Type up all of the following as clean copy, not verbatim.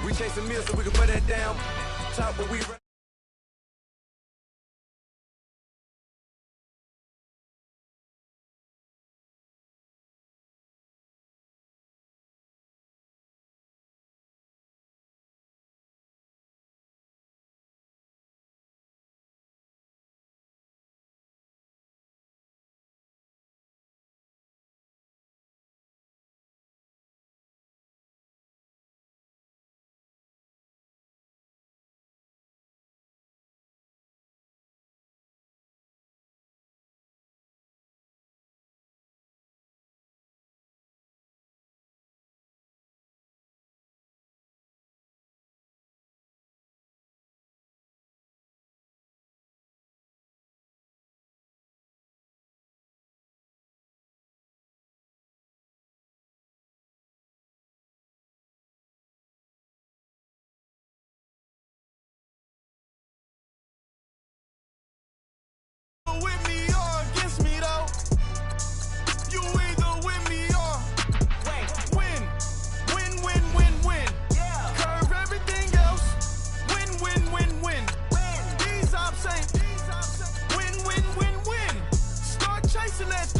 We chasing meals so we can put that down. Top what we. With me or against me though. You either with me or win. Yeah. Curve everything else. Win. These ops ain't win. Start chasing that.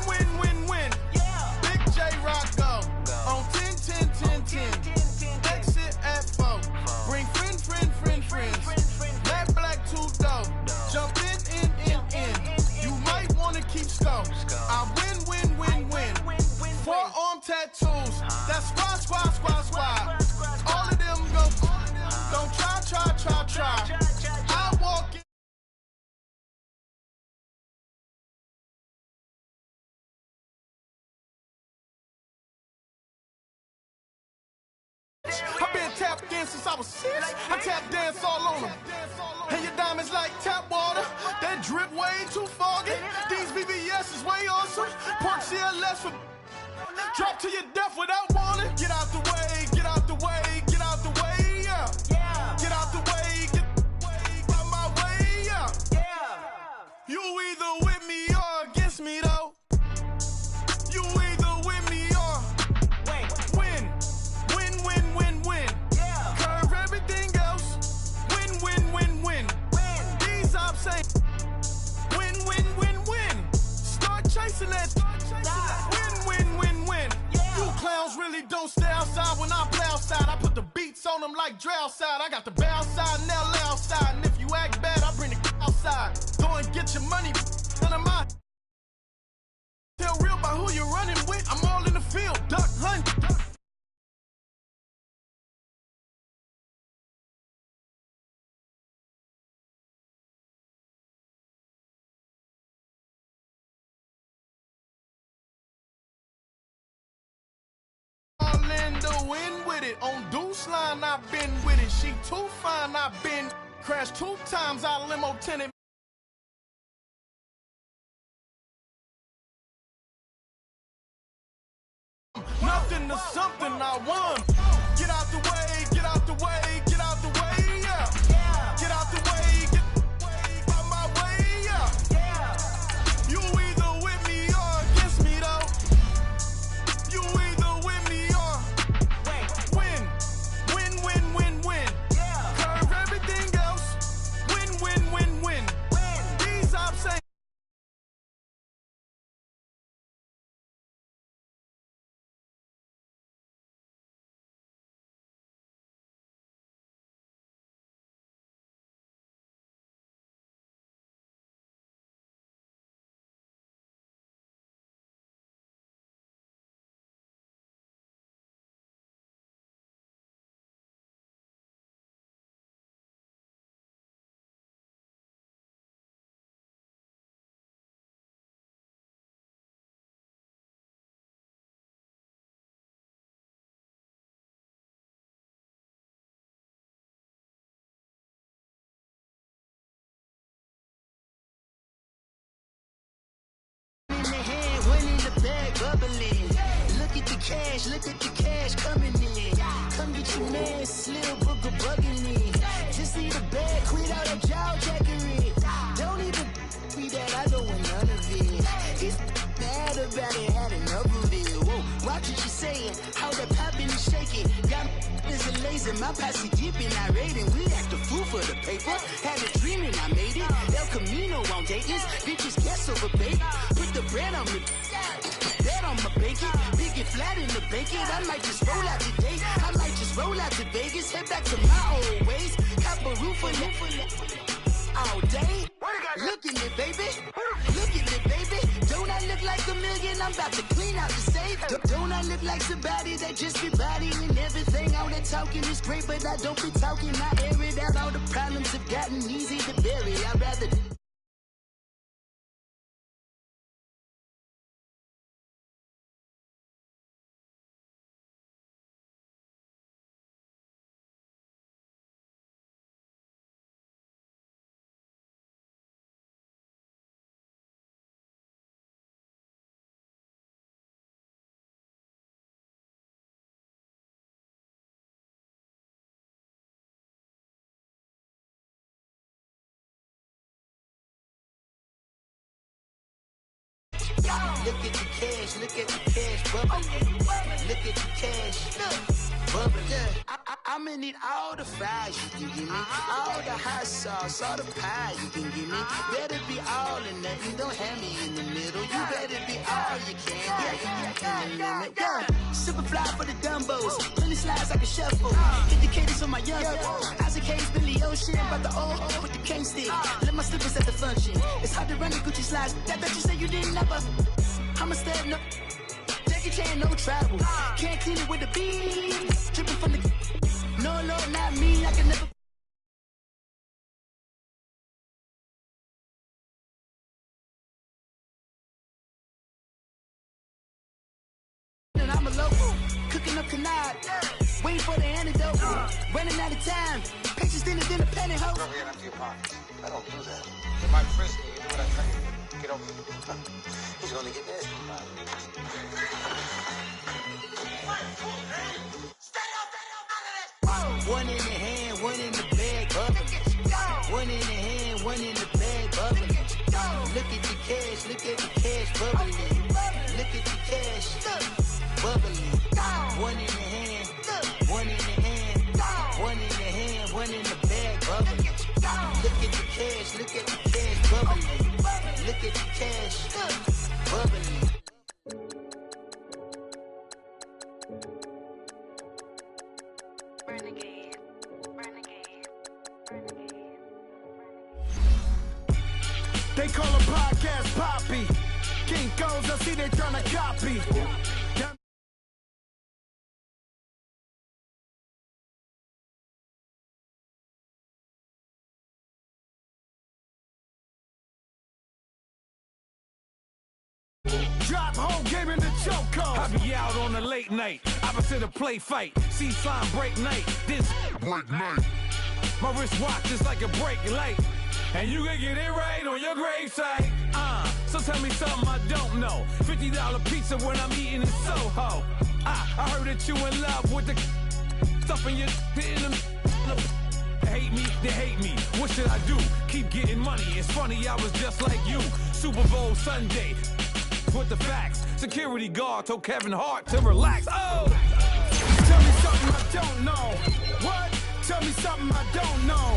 Win. Yeah. Big J Rock go on 10. Exit at 4. Bring friends. Black 2 dough. Jump in. You might wanna keep score. I win. Forearm tattoos. That's squad. All of them go. Don't try. I walk in. I've been tap again since I was 6. I tap dance all on them. And your diamonds like tap water. That drip way too foggy. These VVS is way awesome. Park CLS for drop to your death without warning. Get out the way, yeah. Get out the way, get out my way, yeah. You either with me or against me though. You either with me or win. Yeah. Curve everything else. Win. These ops ain't win. Start chasing that. Win. Yeah. You clowns really don't stay outside when I play outside. I put the beats on them like Dre outside. I got the bow side and LA outside. And if you act bad, I bring the outside. Go and get your money. None of my. Tell real about who you're running with. I'm all in the field. Duck hunt. Win with it. On Deuce line, I've been with it. She too fine, I've been crashed 2 times. I limo tenant. Nothing to something, I won. Get out the way, yeah. Get out the way, get out my way, yeah. You either with me or against me though. You either with me or win. Yeah. Curve everything else. Win. These ops ain't. Bubbling. Look at the cash coming in. Come get your man, Slim Booker bugging in. Just see the bag, quit out that jaw jackery. Don't even be that, I don't want none of it. It's bad about it, had enough of it. Whoa, watch what you saying, how the poppin' and shaking. Got Ladies in my posse deep and irate, and we act a fool for the paper. Had a dream and I made it. El Camino on Dayton's. Bitches guess over bait. Put the bread on me. Bet on my bacon. Big and flat in the bacon. I might just roll out today. I might just roll out to Vegas. Head back to my old ways. Cop a roof for all day. Look at me, baby. Look at me, baby. Don't I look like a million? I'm about to clean out the safe. Don't I look like somebody that just be bodying everything? All that talking is great, but I don't be talking. I air it out. All the problems have gotten easy to bury. I'd rather... Look at the cash, look at the cash bubbling. Look at the cash, bubbling. I'm gonna need all the fries you can give me, all the hot sauce, all the pie you can give me. Better be all or nothing, don't have me in the middle. You better be all you can. Yeah. Super fly for the Dumbos, plenty slides like a shuffle. Indicators on my young Isaac Hayes, Billy Ocean, about the old with the cane stick. Let my slippers at the function. It's hard to run the Gucci slides. That bet you say you didn't never. I'm a step no. Jackie Chan, no travel. Can't clean it with the beat. Dripping from the. No, not me. I can never. And I'm a local. Cooking up canard. Waiting for the antidote. Running out of time. Pictures thinner than a penny hoe. Don't get empty your pockets. I don't do that. You might frisk me. You do what I tell you. Get over it. He's gonna get this. One in the hand, one in the bag, bubbling. One in the hand, one in the bag, bubbling. Look at the cash, look at the cash, bubbling. Look at the cash, bubbling. One in the hand, one in the hand, one in the hand, one in the bag, bubbling. Look at the cash, look at the cash, bubbling. Look at the cash, bubbling. They call a podcast Poppy. King goes, I see they tryna copy. Drop home game in the chokehold. I be out on a late night, opposite a play fight. See sign break night, this break night. My wristwatch is like a brake light, and you can get it right on your gravesite. So tell me something I don't know. $50 pizza when I'm eating in Soho. I heard that you in love with the stuff in your in them. Hate me, they hate me. What should I do? Keep getting money. It's funny, I was just like you. Super Bowl Sunday. With the facts, security guard told Kevin Hart to relax. Oh, tell me something I don't know. What? Tell me something I don't know.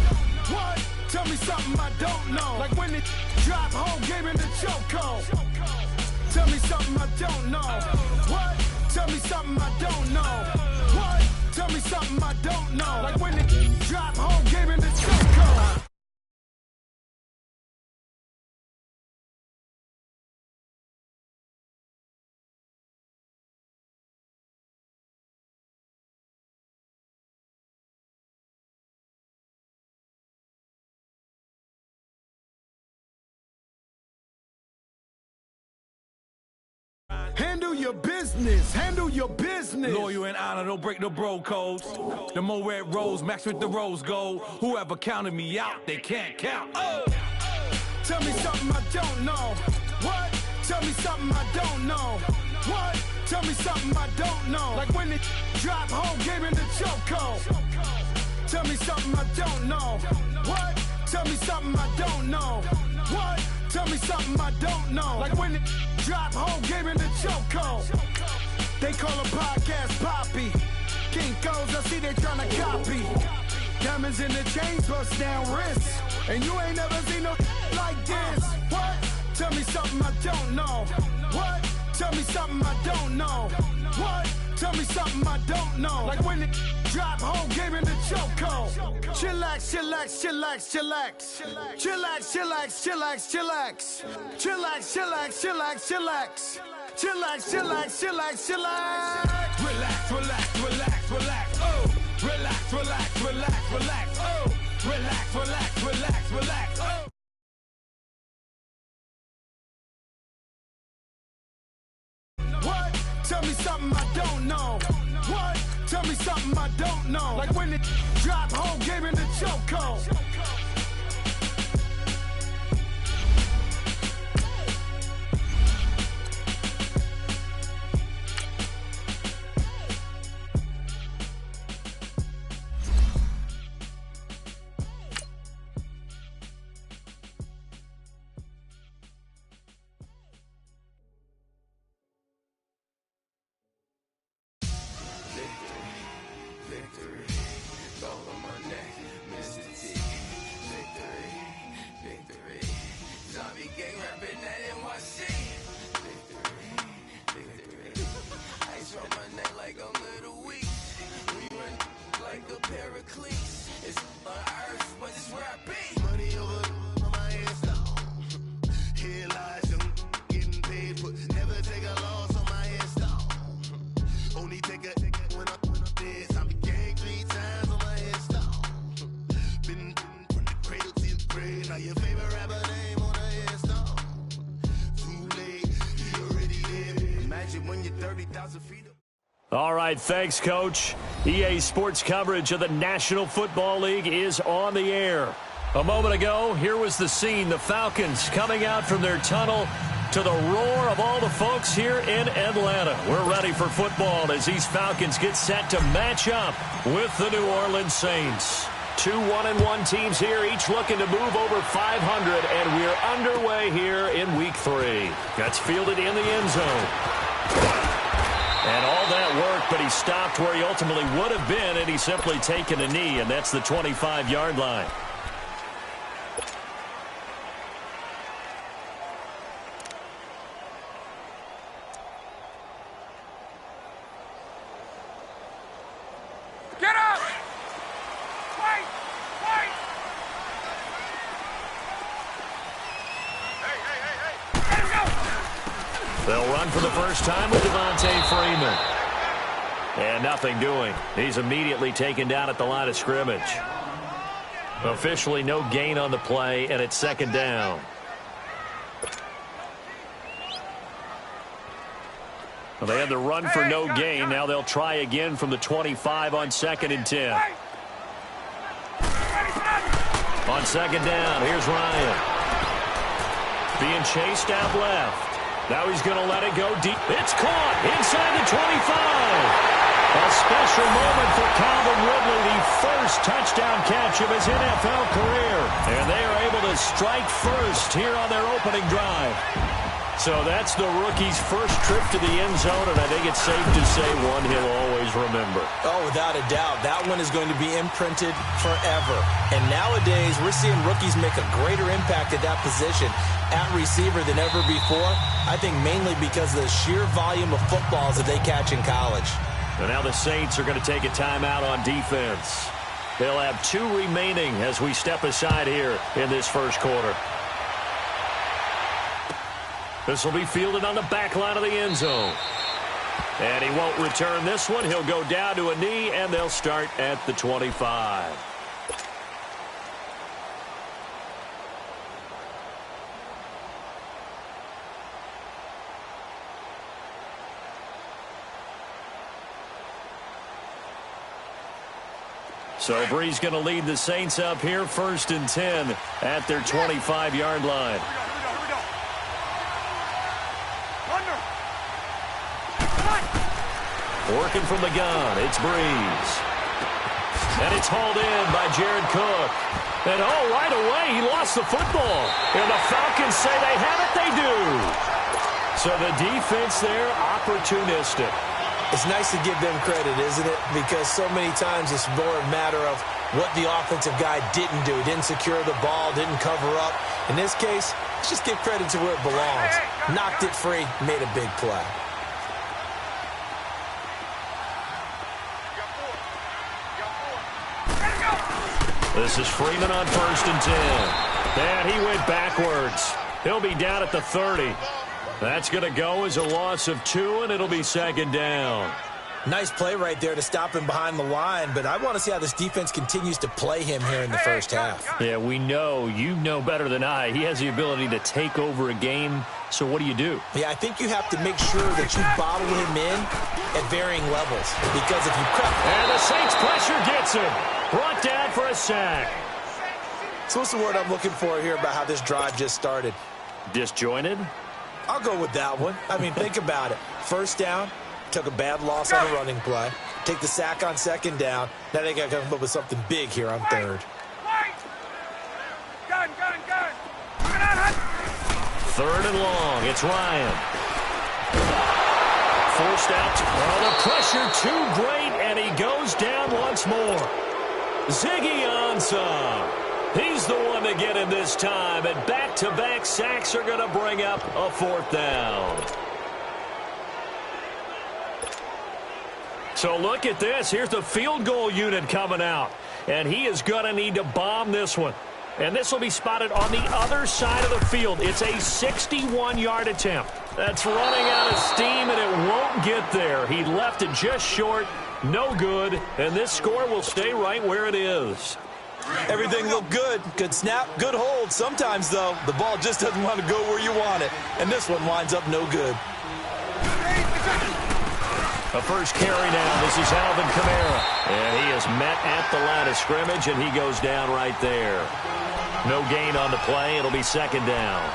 What? Tell me something I don't know. Like when it drop home game in the chokehold. Tell me something I don't know. What? Tell me something I don't know. What? Tell me something I don't know. Like when it drop home game in the chokehold. Handle your business, handle your business. loyal and honor, don't break the bro codes. The more red rose, max with the rose gold. Whoever counted me out, they can't count. Oh! Tell me something I don't know. What? Tell me something I don't know. What? Tell me something I don't know. Like when it drop home game in the chokehold. Tell me something I don't know. What? Tell me something I don't know. What? Tell me something I don't know. Like when it drop home game in the chokehold. They call a podcast Poppy. Kinkos, I see they tryna copy. Diamonds in the chains, bust down wrists. And you ain't never seen no like this. What? Tell me something I don't know. What? Tell me something I don't know. What? Tell me something I don't know. Like when it drop, whole game in the chokehold. Chillax, chillax, chillax, chillax. Chillax, chillax, chillax, chillax. Chillax, chillax, chillax, chillax. Chillax, chillax, chillax, chillax. Relax, relax, relax, relax. Oh. Relax, relax, relax, relax. Oh. Relax, relax, relax, relax. Oh. What? Tell me something I don't know. What? Tell me something I don't know. Like when it drop, whole game in the chokehold. All right, thanks, Coach. EA Sports coverage of the National Football League is on the air. A moment ago, here was the scene. The Falcons coming out from their tunnel to the roar of all the folks here in Atlanta. We're ready for football as these Falcons get set to match up with the New Orleans Saints. Two 1-1 teams here, each looking to move over 500, and we're underway here in Week 3. That's fielded in the end zone. And all that work, but he stopped where he ultimately would have been, and he's simply taken a knee, and that's the 25-yard line. Get up! Wait! Wait! Hey! Let him go! They'll run for the first time with Devontae Freeman. And nothing doing. He's immediately taken down at the line of scrimmage. Officially no gain on the play, and it's second down. Well, they had the run for no gain. Now they'll try again from the 25 on 2nd and 10. On second down, here's Ryan. Being chased out left. Now he's going to let it go deep. It's caught inside the 25. A special moment for Calvin Ridley, the first touchdown catch of his NFL career. And they are able to strike first here on their opening drive. So that's the rookie's first trip to the end zone, and I think it's safe to say one he'll always remember. Oh, without a doubt. That one is going to be imprinted forever. And nowadays, we're seeing rookies make a greater impact at that position at receiver than ever before. I think mainly because of the sheer volume of footballs that they catch in college. And now the Saints are going to take a timeout on defense. They'll have 2 remaining as we step aside here in this first quarter. This will be fielded on the back line of the end zone. And he won't return this one. He'll go down to a knee, and they'll start at the 25. So Bree's going to lead the Saints up here, 1st and 10 at their 25-yard line. Working from the gun, it's Breeze. And it's hauled in by Jared Cook. And right away, he lost the football. And the Falcons say they have it, they do. So the defense there, opportunistic. It's nice to give them credit, isn't it? Because so many times it's more a matter of what the offensive guy didn't do. He didn't secure the ball, didn't cover up. In this case, let's just give credit to where it belongs. Knocked it free, made a big play. This is Freeman on 1st and 10. And he went backwards. He'll be down at the 30. That's going to go as a loss of 2, and it'll be 2nd down. Nice play right there to stop him behind the line, but I want to see how this defense continues to play him here in the first half. Yeah, we know. You know better than I. He has the ability to take over a game, so what do you do? Yeah, I think you have to make sure that you bottle him in at varying levels, because if you cut... And the Saints pressure gets him. Brought down for a sack. So what's the word I'm looking for here about how this drive just started? Disjointed? I'll go with that one. I mean, think about it. First down, took a bad loss on a running play. Take the sack on 2nd down. Now they got to come up with something big here on 3rd. Gun. 3rd and long. It's Ryan. Forced out. Oh, the pressure too great, and he goes down once more. Ziggy Ansah. He's the one to get him this time, and back-to-back sacks are going to bring up a 4th down. So look at this. Here's the field goal unit coming out, and he is going to need to bomb this one. And this will be spotted on the other side of the field. It's a 61-yard attempt. That's running out of steam, and it won't get there. He left it just short. No good, and this score will stay right where it is. Everything looked good. Good snap, good hold. Sometimes, though, the ball just doesn't want to go where you want it. And this one winds up no good. A first carry now. This is Alvin Kamara. And he is met at the line of scrimmage, and he goes down right there. No gain on the play. It'll be 2nd down.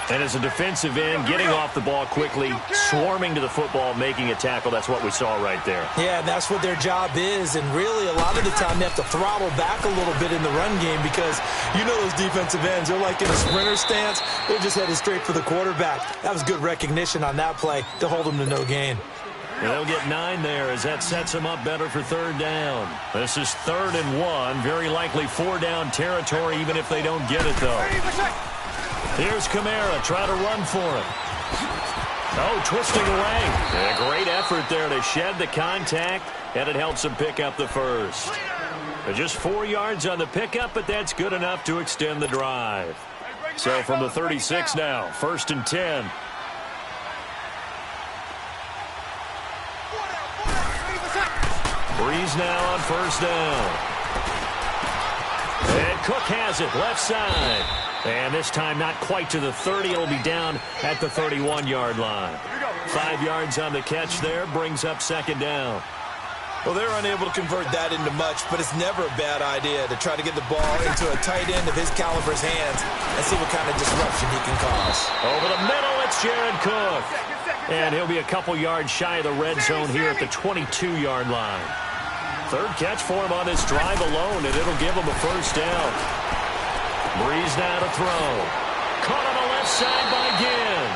And as a defensive end, getting off the ball quickly, swarming to the football, making a tackle, that's what we saw right there. Yeah, and that's what their job is. And really, a lot of the time, they have to throttle back a little bit in the run game because you know those defensive ends, they're like in a sprinter stance. They're just headed straight for the quarterback. That was good recognition on that play to hold them to no gain. And they'll get 9 there as that sets them up better for 3rd down. This is 3rd and 1. Very likely 4-down territory, even if they don't get it, though. Here's Kamara, try to run for it. Oh, twisting away. And a great effort there to shed the contact, and it helps him pick up the first. Just 4 yards on the pickup, but that's good enough to extend the drive. So from the 36 now, 1st and 10. Breeze now on 1st down. And Cook has it, left side. And this time not quite to the 30. It'll be down at the 31-yard line. 5 yards on the catch there, brings up 2nd down. Well, they're unable to convert that into much, but it's never a bad idea to try to get the ball into a tight end of his caliber's hands and see what kind of disruption he can cause. Over the middle, it's Jared Cook. And he'll be a couple yards shy of the red zone here at the 22-yard line. 3rd catch for him on this drive alone, and it'll give him a 1st down. Breeze now to throw. Caught on the left side by Ginn.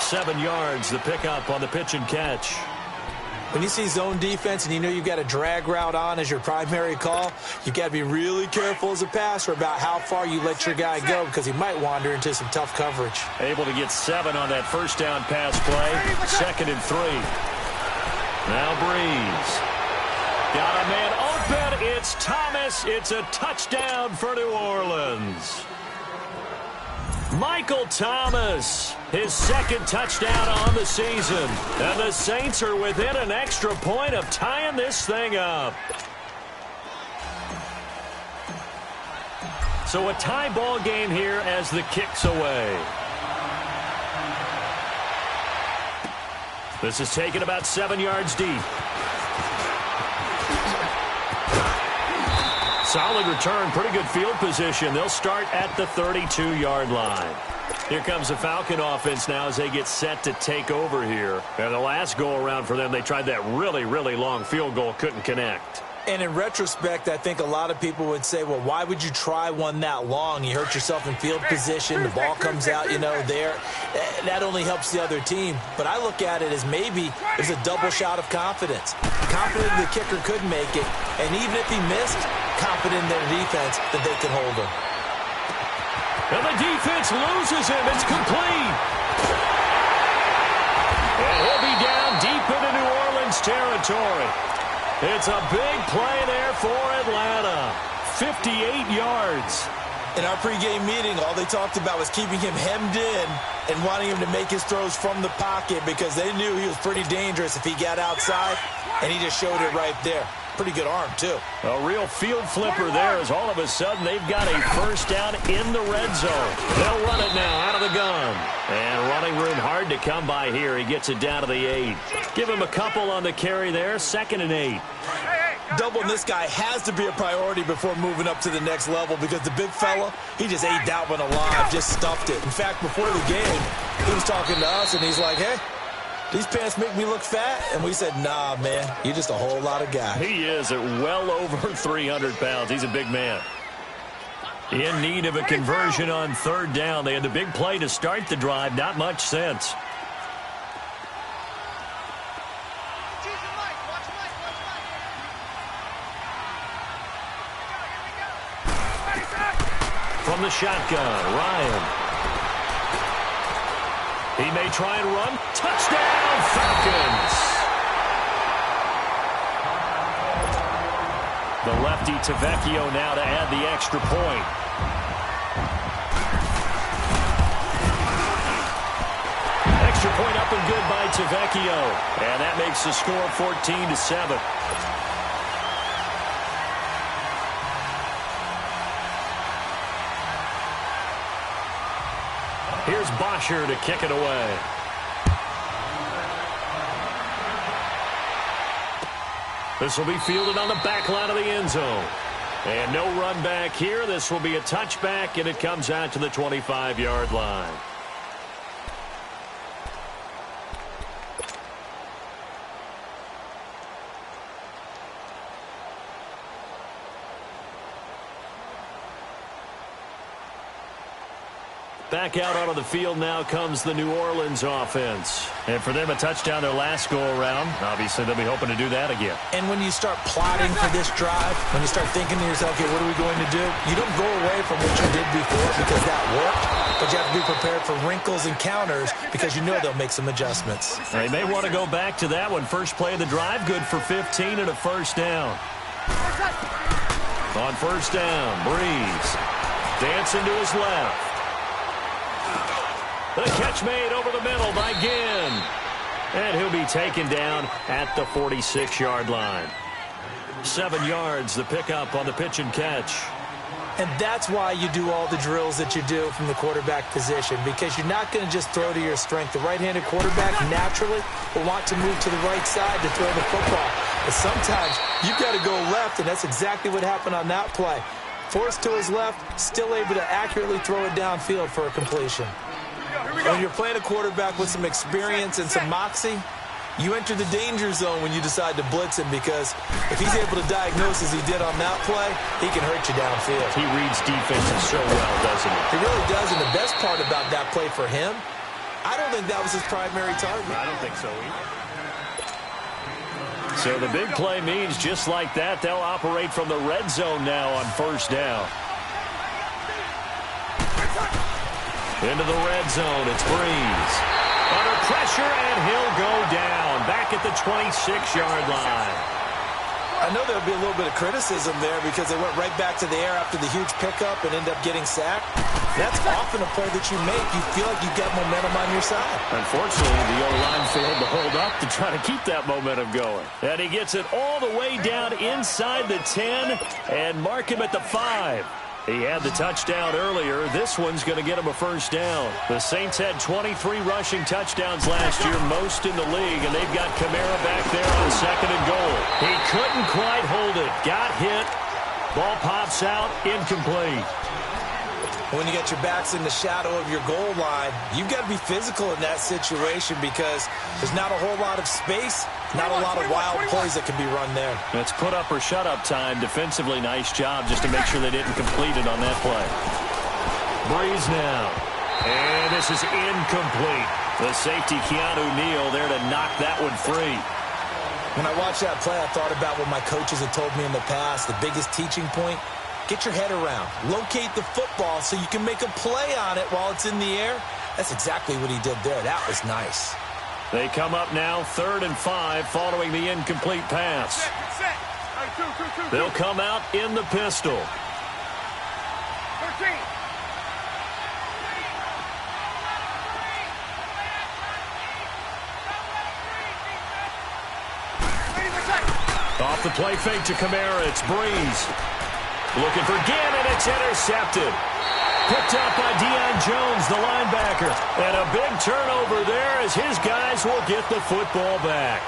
7 yards, the pickup on the pitch and catch. When you see zone defense and you know you've got a drag route on as your primary call, you've got to be really careful as a passer about how far you let your guy go because he might wander into some tough coverage. Able to get 7 on that 1st down pass play. 2nd and 3. Now Breeze. Got a man open. It's Thomas. It's a touchdown for New Orleans. Michael Thomas, his 2nd touchdown on the season. And the Saints are within an extra point of tying this thing up. So a tie ball game here as the kick's away. This is taken about 7 yards deep. Solid return, pretty good field position. They'll start at the 32-yard line. Here comes the Falcon offense now as they get set to take over here. And the last go-around for them, they tried that really, really long field goal, couldn't connect. And in retrospect, I think a lot of people would say, well, why would you try one that long? You hurt yourself in field position. The ball comes out, there. That only helps the other team. But I look at it as maybe it's a double shot of confidence. Confident the kicker could make it. And even if he missed, confident in their defense that they could hold him. And the defense loses him. It's complete. And he'll be down deep into New Orleans territory. It's a big play there for Atlanta. 58 yards. In our pregame meeting, all they talked about was keeping him hemmed in and wanting him to make his throws from the pocket because they knew he was pretty dangerous if he got outside, and he just showed it right there. Pretty good arm, too. A real field flipper there as all of a sudden they've got a first down in the red zone. They'll run it now out of the gun. And running room hard to come by here. He gets it down to the 8. Give him a couple on the carry there. 2nd and 8. Doubling this guy has to be a priority before moving up to the next level because the big fella, he just ate that one alive, just stuffed it. In fact, before the game, he was talking to us, and he's like, hey, these pants make me look fat? And we said, nah, man, you're just a whole lot of guy. He is at well over 300 pounds. He's a big man. In need of a conversion on 3rd down. They had the big play to start the drive. Not much sense. From the shotgun, Ryan. He may try and run. Touchdown, Falcons! The lefty Tavecchio now to add the extra point. Extra point up and good by Tavecchio. And that makes the score 14-7. Here's Bosher to kick it away. This will be fielded on the back line of the end zone. And no run back here. This will be a touchback, and it comes out to the 25-yard line. Back out onto the field now comes the New Orleans offense. And for them, a touchdown their last go-around. Obviously, they'll be hoping to do that again. And when you start plotting for this drive, when you start thinking to yourself, okay, what are we going to do? You don't go away from what you did before because that worked, but you have to be prepared for wrinkles and counters because you know they'll make some adjustments. They may want to go back to that one. First play of the drive, good for 15 and a first down. On first down, Breeze. Dancing to his left. The catch made over the middle by Ginn. And he'll be taken down at the 46-yard line. 7 yards, the pickup on the pitch and catch. And that's why you do all the drills that you do from the quarterback position, because you're not going to just throw to your strength. The right-handed quarterback naturally will want to move to the right side to throw the football. But sometimes you've got to go left, and that's exactly what happened on that play. Forced to his left, still able to accurately throw it downfield for a completion. When you're playing a quarterback with some experience and some moxie, you enter the danger zone when you decide to blitz him, because if he's able to diagnose as he did on that play, he can hurt you downfield. He reads defenses so well, doesn't he? He really does, and the best part about that play for him, I don't think that was his primary target. I don't think so either. So the big play means just like that, they'll operate from the red zone now on first down. Into the red zone, it's Breeze. Under pressure, and he'll go down. Back at the 26-yard line. I know there'll be a little bit of criticism there because they went right back to the air after the huge pickup and end up getting sacked. That's often a play that you make. You feel like you've got momentum on your side. Unfortunately, the O-line failed to hold up to try to keep that momentum going. And he gets it all the way down inside the 10 and mark him at the 5. He had the touchdown earlier. This one's going to get him a first down. The Saints had 23 rushing touchdowns last year, most in the league, and they've got Kamara back there on 2nd and goal. He couldn't quite hold it. Got hit. Ball pops out. Incomplete. When you get your backs in the shadow of your goal line, you've got to be physical in that situation because there's not a whole lot of space, not a lot of wild plays that can be run there. It's put up or shut up time. Defensively, nice job just to make sure they didn't complete it on that play. Breeze now. And this is incomplete. The safety, Keanu Neal, there to knock that one free. When I watched that play, I thought about what my coaches had told me in the past. The biggest teaching point, get your head around. Locate the football so you can make a play on it while it's in the air. That's exactly what he did there. That was nice. They come up now 3rd and 5 following the incomplete pass. They'll come out in the pistol. 13. Off the play fake to Kamara, it's Breeze. Looking for Ginn, and it's intercepted. Picked up by Deion Jones, the linebacker. And a big turnover there as his guys will get the football back.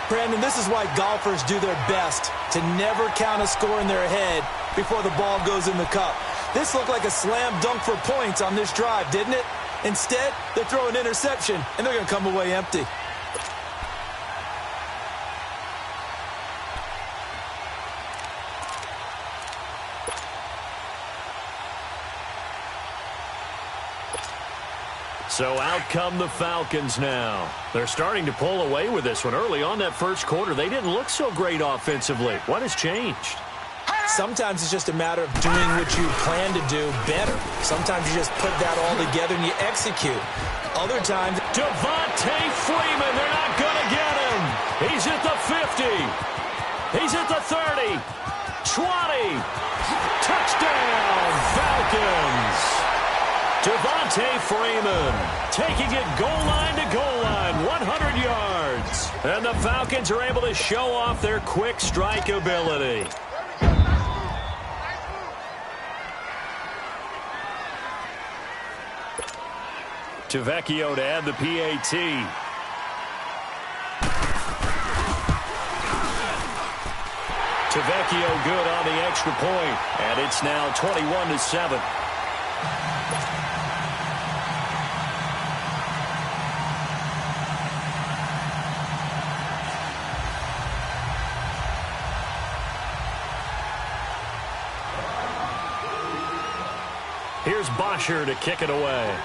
Brandon, this is why golfers do their best to never count a score in their head before the ball goes in the cup. This looked like a slam dunk for points on this drive, didn't it? Instead, they throw an interception, and they're going to come away empty. So out come the Falcons now. They're starting to pull away with this one. Early on that first quarter, they didn't look so great offensively. What has changed? Sometimes it's just a matter of doing what you plan to do better. Sometimes you just put that all together and you execute. Other times, Devontae Freeman, they're not going to get him. He's at the 50. He's at the 30. 20. Touchdown, Falcons. Devontae Freeman taking it goal line to goal line, 100 yards. And the Falcons are able to show off their quick strike ability. Tavecchio to add the PAT. Tavecchio good on the extra point, and it's now 21-7. Here's Bosher to kick it away.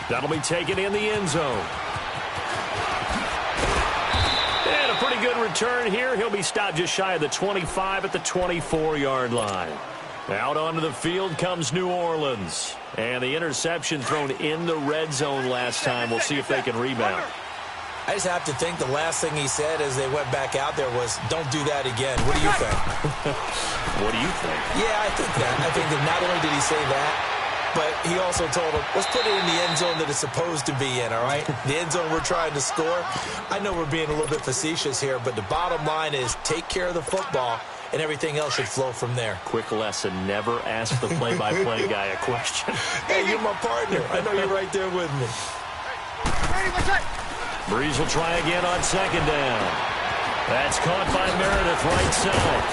That'll be taken in the end zone. And a pretty good return here. He'll be stopped just shy of the 25 at the 24-yard line. Out onto the field comes New Orleans. And the interception thrown in the red zone last time. We'll see if they can rebound. I just have to think the last thing he said as they went back out there was, don't do that again. What do you think? What do you think? Yeah, I think that. I think that not only did he say that, but he also told him, let's put it in the end zone that it's supposed to be in, all right? The end zone we're trying to score. I know we're being a little bit facetious here, but the bottom line is take care of the football, and everything else should flow from there. Quick lesson, never ask the play-by-play guy a question. Hey, you're my partner. I know you're right there with me. Breeze will try again on second down. That's caught by Meredith right side.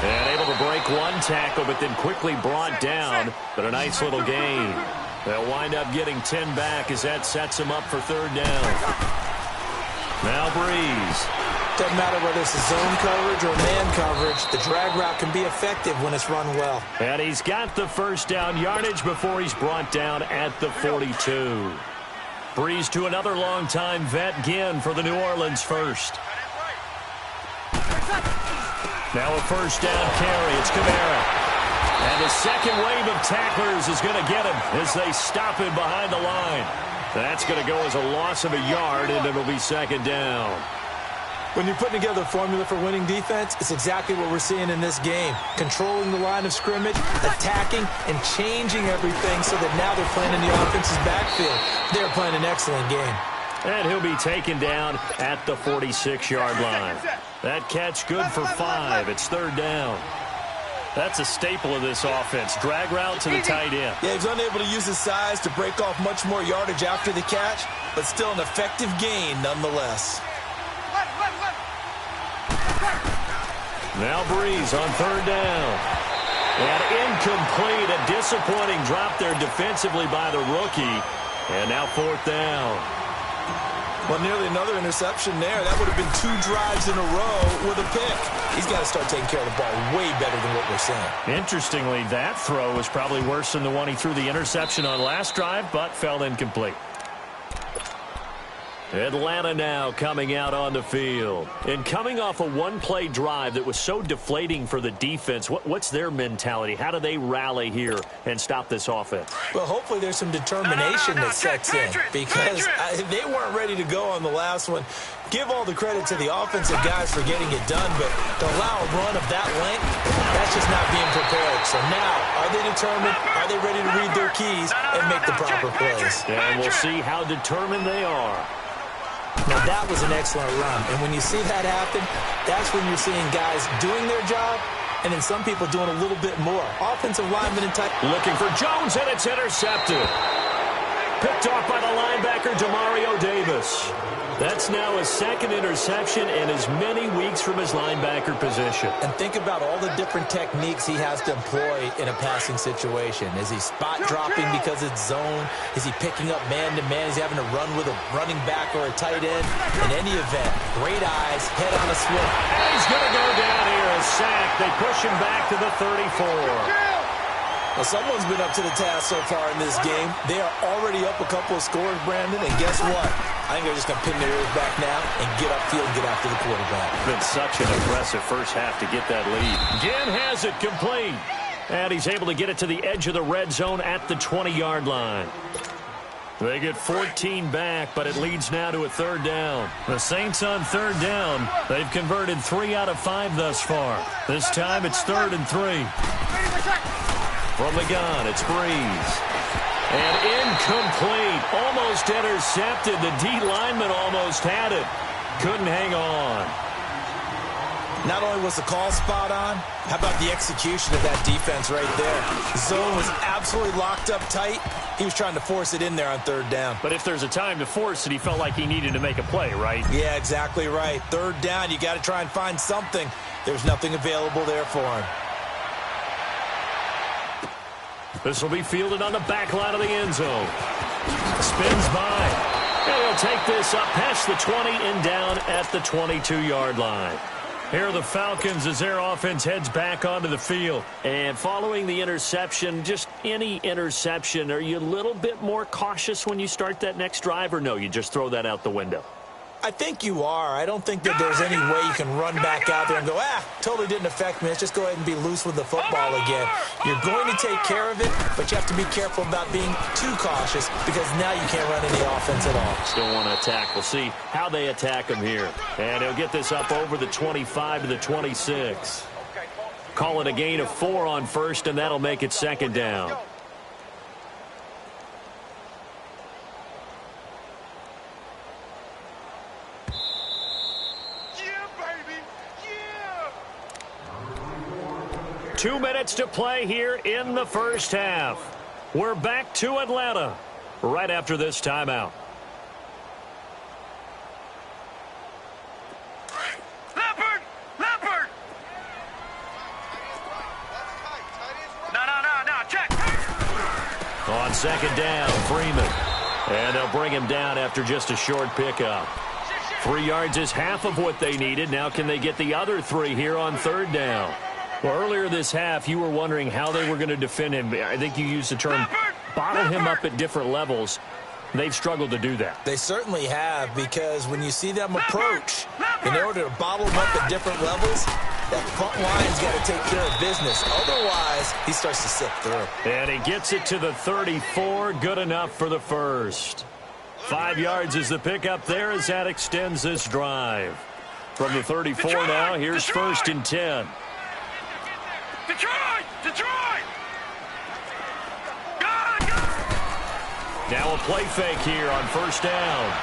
And able to break one tackle, but then quickly brought down. But a nice little gain. They'll wind up getting 10 back as that sets them up for third down. Now Breeze. Doesn't matter whether it's a zone coverage or man coverage, the drag route can be effective when it's run well. And he's got the first down yardage before he's brought down at the 42. Breeze to another longtime vet, Ginn, for the New Orleans first. Now a first down carry. It's Kamara. And the second wave of tacklers is going to get him as they stop him behind the line. That's going to go as a loss of a yard, and it'll be second down. When you're putting together a formula for winning defense, it's exactly what we're seeing in this game. Controlling the line of scrimmage, attacking, and changing everything so that now they're playing in the offense's backfield. They're playing an excellent game. And he'll be taken down at the 46-yard line. That catch good for 5. It's third down. That's a staple of this offense. Drag route to the tight end. Yeah, he's unable to use his size to break off much more yardage after the catch, but still an effective gain nonetheless. Now Breeze on third down. And incomplete. A disappointing drop there defensively by the rookie. And now fourth down. Well, nearly another interception there. That would have been 2 drives in a row with a pick. He's got to start taking care of the ball way better than what we're seeing. Interestingly, that throw was probably worse than the one he threw the interception on last drive, but fell incomplete. Atlanta now coming out on the field. And coming off a one-play drive that was so deflating for the defense, what's their mentality? How do they rally here and stop this offense? Well, hopefully there's some determination that sets in, because they weren't ready to go on the last one. Give all the credit to the offensive guys for getting it done, but to allow a run of that length, that's just not being prepared. So now, are they determined? Are they ready to read their keys and make the proper plays? And we'll see how determined they are. Now, that was an excellent run. And when you see that happen, that's when you're seeing guys doing their job and then some people doing a little bit more. Offensive lineman and tight. Looking for Jones, and it's intercepted. Picked off by the linebacker, Demario Davis. That's now his second interception in as many weeks from his linebacker position. And think about all the different techniques he has to employ in a passing situation. Is he spot dropping because it's zone? Is he picking up man-to-man? Is he having to run with a running back or a tight end? In any event, great eyes, head on a swivel. And he's going to go down here, a sack. They push him back to the 34. Well, someone's been up to the task so far in this game. They are already up a couple of scores, Brandon, and guess what? I think they're just going to pin their ears back now and get upfield and get after the quarterback. It's been such an impressive first half to get that lead. Ginn has it complete. And he's able to get it to the edge of the red zone at the 20-yard line. They get 14 back, but it leads now to a third down. The Saints on third down. They've converted 3 out of 5 thus far. This time it's 3rd and 3. From the gun, it's Breeze. And incomplete. Almost intercepted. The D lineman almost had it. Couldn't hang on. Not only was the call spot on, how about the execution of that defense right there? The zone was absolutely locked up tight. He was trying to force it in there on third down. But if there's a time to force it, he felt like he needed to make a play, right? Yeah, exactly right. Third down, you got to try and find something. There's nothing available there for him. This will be fielded on the back line of the end zone. Spins by. And he'll take this up past the 20 and down at the 22-yard line. Here are the Falcons as their offense heads back onto the field. And following the interception, just any interception, are you a little bit more cautious when you start that next drive, or no, you just throw that out the window? I think you are. I don't think that there's any way you can run back out there and go, totally didn't affect me. Let's just go ahead and be loose with the football again. You're going to take care of it, but you have to be careful about being too cautious because now you can't run any offense at all. Still want to attack. We'll see how they attack him here. And he'll get this up over the 25 to the 26. Call it a gain of 4 on first, and that'll make it second down. Yeah, baby. Yeah. 2 minutes to play here in the first half. We're back to Atlanta right after this timeout. Leopard! No, check. On second down, Freeman. And they'll bring him down after just a short pickup. 3 yards is half of what they needed. Now can they get the other 3 here on third down? Well, earlier this half, you were wondering how they were going to defend him. I think you used the term bottle him up at different levels. They've struggled to do that. They certainly have, because when you see them approach, in order to bottle them up at different levels, that front line's got to take care of business. Otherwise, he starts to slip through. And he gets it to the 34. Good enough for the first. 5 yards is the pickup there as that extends this drive. From the 34 now, here's 1st and 10. Detroit! Now a play fake here on first down.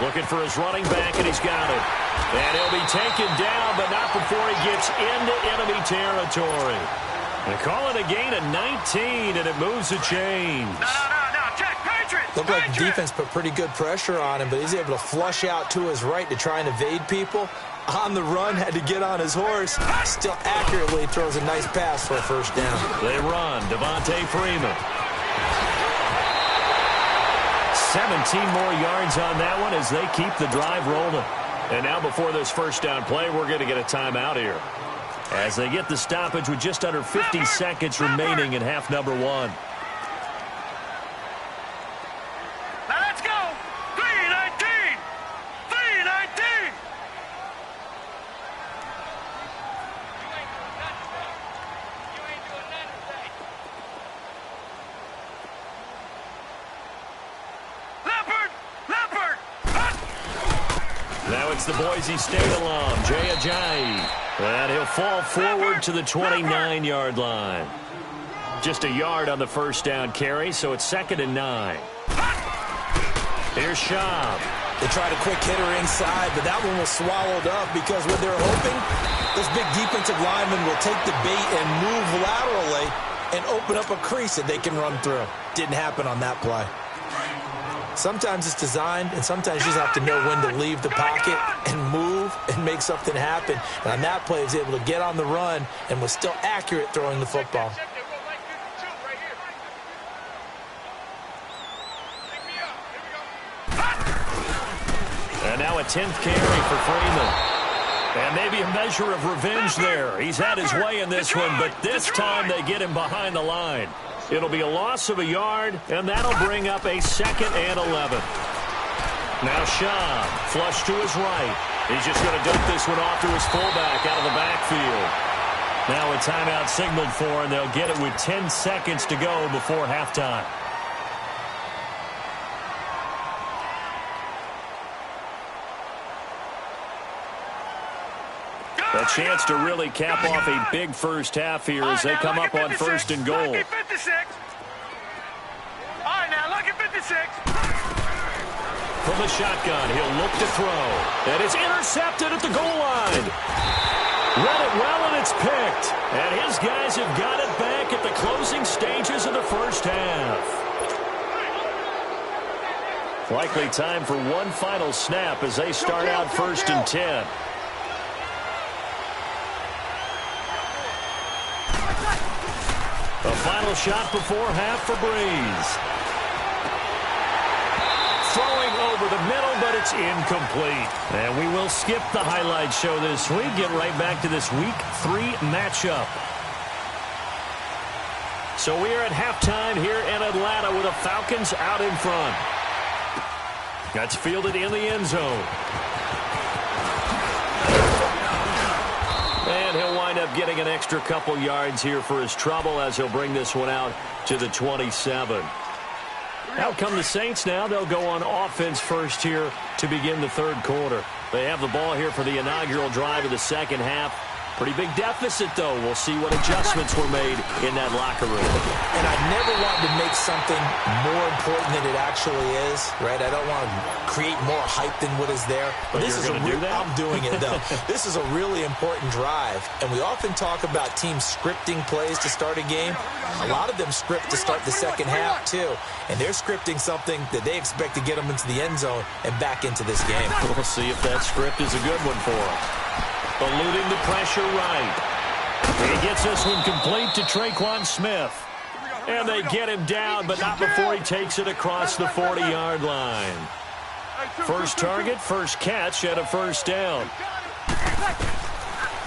Looking for his running back, and he's got it. And he'll be taken down, but not before he gets into enemy territory. They call it a gain of 19, and it moves the chains. No, check, Patriots! Looked like the defense put pretty good pressure on him, but he's able to flush out to his right to try and evade people. On the run, had to get on his horse. Still accurately throws a nice pass for a first down. They run. Devontae Freeman. 17 more yards on that one as they keep the drive rolling. And now before this first down play, we're going to get a timeout here, as they get the stoppage with just under 50 seconds remaining in half number 1. Now let's go. 3:19. 3:19. Leopard. Now it's the Boise State alum, Jay Ajayi. And he'll fall forward to the 29-yard line. Just a yard on the first down carry, so it's 2nd and 9. Here's Schaub. They tried a quick hitter inside, but that one was swallowed up because what they're hoping, those big defensive linemen will take the bait and move laterally and open up a crease that they can run through. Didn't happen on that play. Sometimes it's designed, and sometimes you just have to know when to leave the pocket and move and make something happen. And on that play, he was able to get on the run and was still accurate throwing the football. And now a 10th carry for Freeman. And maybe a measure of revenge there. He's had his way in this one, but this time they get him behind the line. It'll be a loss of a yard, and that'll bring up a 2nd and 11. Now Schaub, flush to his right. He's just going to dump this one off to his fullback out of the backfield. Now a timeout signaled for, and they'll get it with 10 seconds to go before halftime. A chance to really cap off a big first half here as they come up on 1st and goal. Lucky 56. All right, now, lucky 56. From the shotgun, he'll look to throw. And it's intercepted at the goal line. Read it well, and it's picked. And his guys have got it back at the closing stages of the first half. Likely time for one final snap as they start out 1st and 10. A final shot before half for Breeze. Throwing over the middle, but it's incomplete. And we will skip the highlight show this week. Get right back to this Week 3 matchup. So we are at halftime here in Atlanta with the Falcons out in front. That's fielded in the end zone. And he'll wind up getting an extra couple yards here for his trouble as he'll bring this one out to the 27. Out come the Saints now. They'll go on offense first here to begin the 3rd quarter. They have the ball here for the inaugural drive of the 2nd half. Pretty big deficit, though. We'll see what adjustments were made in that locker room. And I never want to make something more important than it actually is, right? I don't want to create more hype than what is there. But this is going to do that? I'm doing it, though. This is a really important drive. And we often talk about teams scripting plays to start a game. A lot of them script to start the 2nd half, too. And they're scripting something that they expect to get them into the end zone and back into this game. We'll see if that script is a good one for them. Eluding the pressure right. He gets this one complete to Traquan Smith. And they get him down, but not before he takes it across the 40-yard line. First target, first catch, and a first down.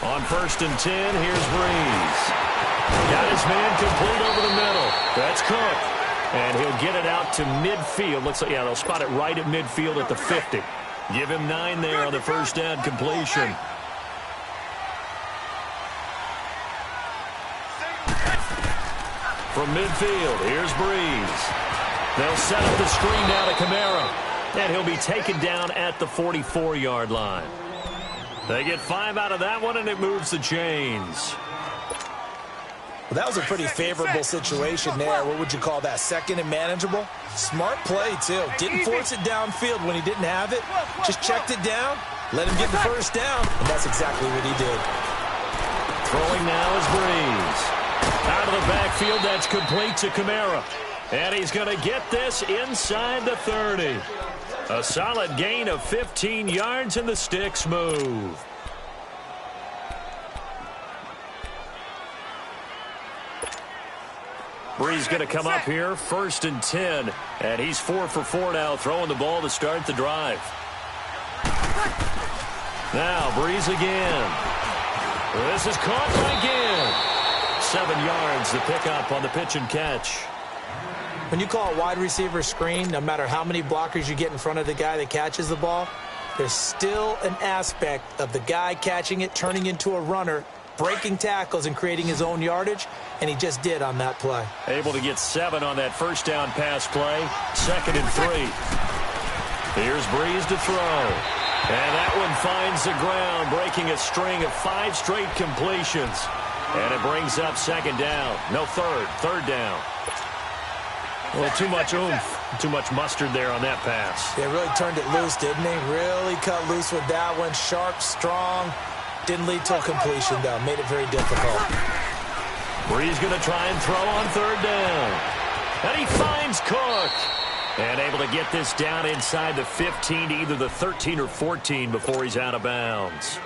On 1st and 10, here's Breeze. Got his man complete over the middle. That's Cook. And he'll get it out to midfield. Looks like, yeah, they'll spot it right at midfield at the 50. Give him 9 there on the first down completion. From midfield, here's Breeze. They'll set up the screen now to Kamara. And he'll be taken down at the 44-yard line. They get 5 out of that one, and it moves the chains. Well, that was a pretty favorable situation there. What would you call that? 2nd and manageable? Smart play, too. Didn't force it downfield when he didn't have it. Just checked it down, let him get the first down, and that's exactly what he did. Throwing now is Breeze. Out of the backfield, that's complete to Kamara. And he's going to get this inside the 30. A solid gain of 15 yards in the sticks move. Bree's going to come up here, 1st and 10. And he's 4 for 4 now, throwing the ball to start the drive. Now, Breeze again. This is caught by Gibb. 7 yards, the pickup on the pitch and catch. When you call a wide receiver screen, no matter how many blockers you get in front of the guy that catches the ball, there's still an aspect of the guy catching it, turning into a runner, breaking tackles and creating his own yardage, and he just did on that play. Able to get 7 on that first down pass play. 2nd and 3. Here's Breeze to throw. And that one finds the ground, breaking a string of 5 straight completions. And it brings up 2nd down. No, third down. Well, too much oomph, too much mustard there on that pass. They really turned it loose, didn't they? Really cut loose with that one. Sharp, strong. Didn't lead to a completion, though. Made it very difficult. Breeze going to try and throw on 3rd down. And he finds Cook. And able to get this down inside the 15 to either the 13 or 14 before he's out of bounds.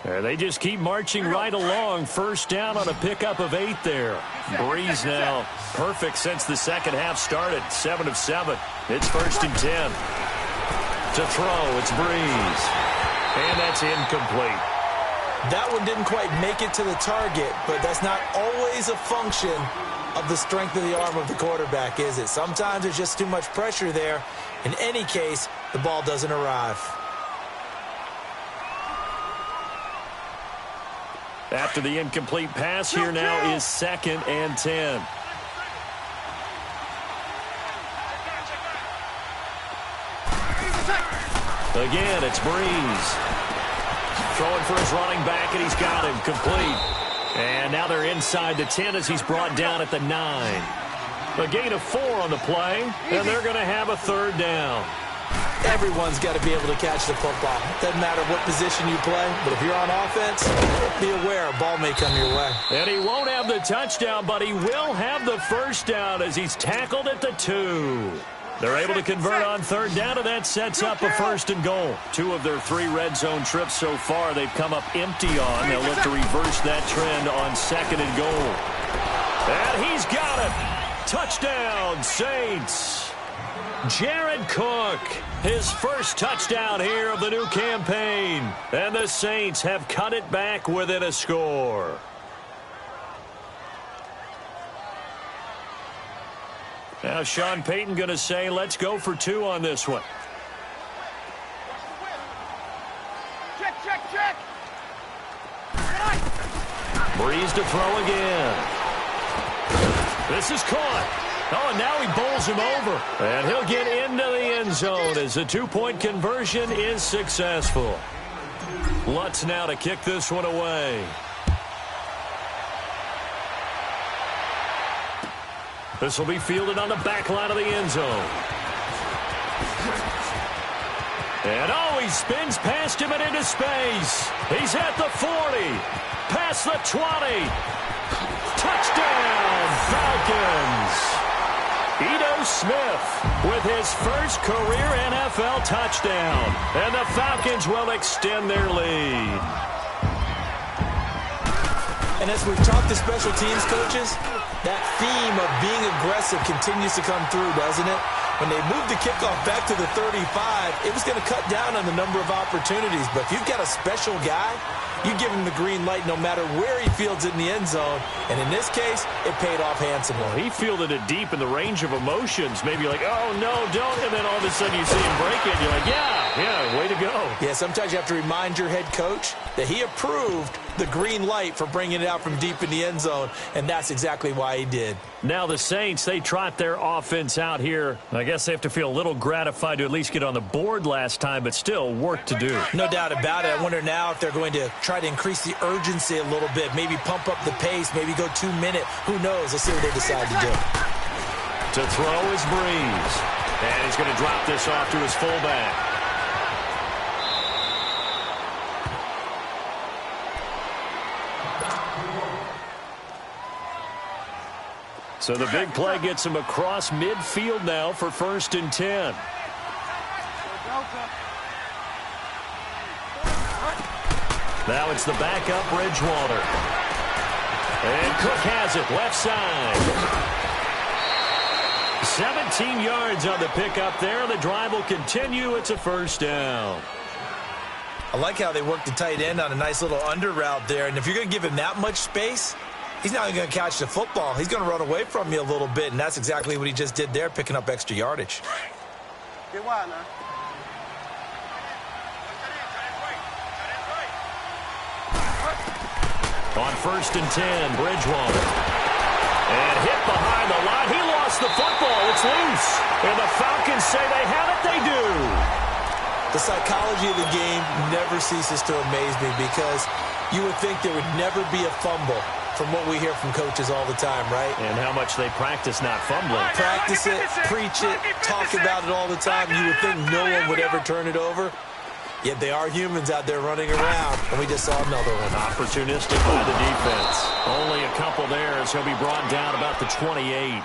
And they just keep marching right along. 1st down on a pickup of 8 there. Breeze now perfect since the second half started. 7 of 7. It's 1st and 10. To throw, it's Breeze. And that's incomplete. That one didn't quite make it to the target, but that's not always a function of the strength of the arm of the quarterback, is it? Sometimes there's just too much pressure there. In any case, the ball doesn't arrive. After the incomplete pass, here now is 2nd and 10. Again, it's Breeze. Throwing for his running back, and he's got him complete. And now they're inside the 10 as he's brought down at the 9. A gain of 4 on the play, and they're going to have a 3rd down. Everyone's got to be able to catch the football. Doesn't matter what position you play, but if you're on offense, be aware a ball may come your way. And he won't have the touchdown, but he will have the 1st down as he's tackled at the 2. They're able to convert on 3rd down, and that sets up a 1st and goal. 2 of their 3 red zone trips so far they've come up empty on. They'll look to reverse that trend on 2nd and goal. And he's got it. Touchdown, Saints. Jared Cook, his first touchdown here of the new campaign. And the Saints have cut it back within a score. Now Sean Payton going to say, let's go for 2 on this one. Check. Breeze to throw again. This is caught. Oh, and now he bowls him over. And he'll get into the end zone as the 2-point conversion is successful. Lutz now to kick this one away. This will be fielded on the back line of the end zone. And oh, he spins past him and into space. He's at the 40. Past the 20. Touchdown, Falcons. Ito Smith with his first career NFL touchdown. And the Falcons will extend their lead. And as we've talked to special teams coaches, that theme of being aggressive continues to come through, doesn't it? When they moved the kickoff back to the 35, it was going to cut down on the number of opportunities. But if you've got a special guy, you give him the green light no matter where he fields it in the end zone. And in this case, it paid off handsomely. Well, he fielded it deep in the range of emotions. Maybe like, oh, no, don't. And then all of a sudden you see him break it. You're like, yeah, way to go. Yeah, sometimes you have to remind your head coach that he approved the green light for bringing it out from deep in the end zone, and that's exactly why he did. Now the Saints, they trot their offense out here. I guess they have to feel a little gratified to at least get on the board last time, but still work to do. No doubt about it. I wonder now if they're going to try to increase the urgency a little bit, maybe pump up the pace, maybe go 2-minute. Who knows? Let's see what they decide to do. To throw is Breeze, and he's going to drop this off to his fullback. So the big play gets him across midfield now for 1st and 10. Now it's the backup Bridgewater. And Cook has it, left side. 17 yards on the pickup there. The drive will continue. It's a 1st down. I like how they work the tight end on a nice little under route there. And if you're going to give him that much space, he's not going to catch the football. He's going to run away from you a little bit, and that's exactly what he just did there, picking up extra yardage. On 1st and 10, Bridgewater. And hit behind the line. He lost the football. It's loose. And the Falcons say they have it. They do. The psychology of the game never ceases to amaze me because you would think there would never be a fumble from what we hear from coaches all the time, right? And how much they practice not fumbling. Practice it, preach it, talk about it all the time. You would think no one would ever turn it over. Yet they are humans out there running around, and we just saw another one. Opportunistic by the defense. Only a couple there as he'll be brought down about the 28.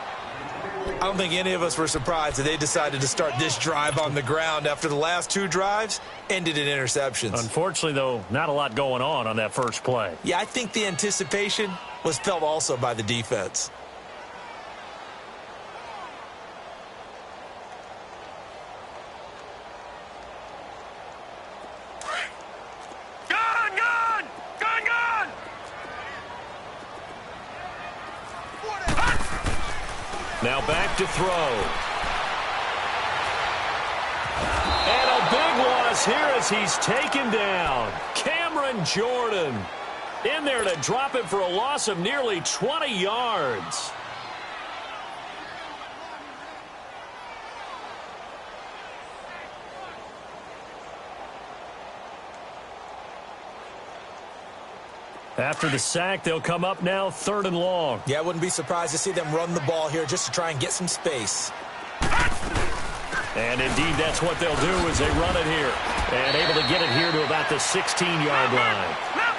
I don't think any of us were surprised that they decided to start this drive on the ground after the last 2 drives ended in interceptions. Unfortunately, though, not a lot going on that first play. Yeah, I think the anticipation was felt also by the defense. Now back to throw. And a big loss here as he's taken down. Cameron Jordan in there to drop it for a loss of nearly 20 yards. After the sack, they'll come up now 3rd and long. Yeah, I wouldn't be surprised to see them run the ball here just to try and get some space. And indeed, that's what they'll do as they run it here. And able to get it here to about the 16-yard line.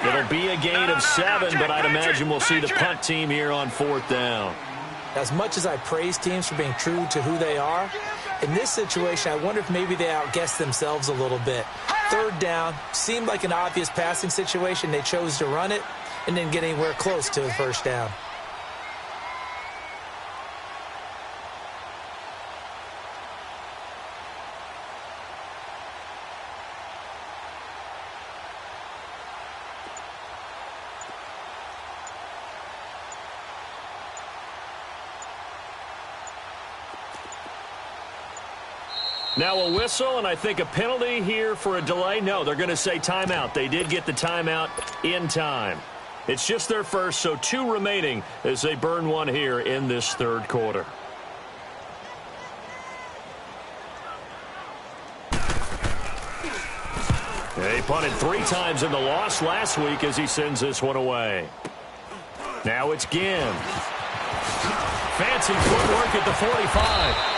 It'll be a gain of 7, but I'd imagine we'll see the punt team here on 4th down. As much as I praise teams for being true to who they are, in this situation, I wonder if maybe they outguessed themselves a little bit. 3rd down, seemed like an obvious passing situation. They chose to run it and didn't get anywhere close to the 1st down. Now a whistle, and I think a penalty here for a delay. No, they're going to say timeout. They did get the timeout in time. It's just their first, so 2 remaining as they burn one here in this 3rd quarter. He punted 3 times in the loss last week as he sends this one away. Now it's Ginn. Fancy footwork at the 45.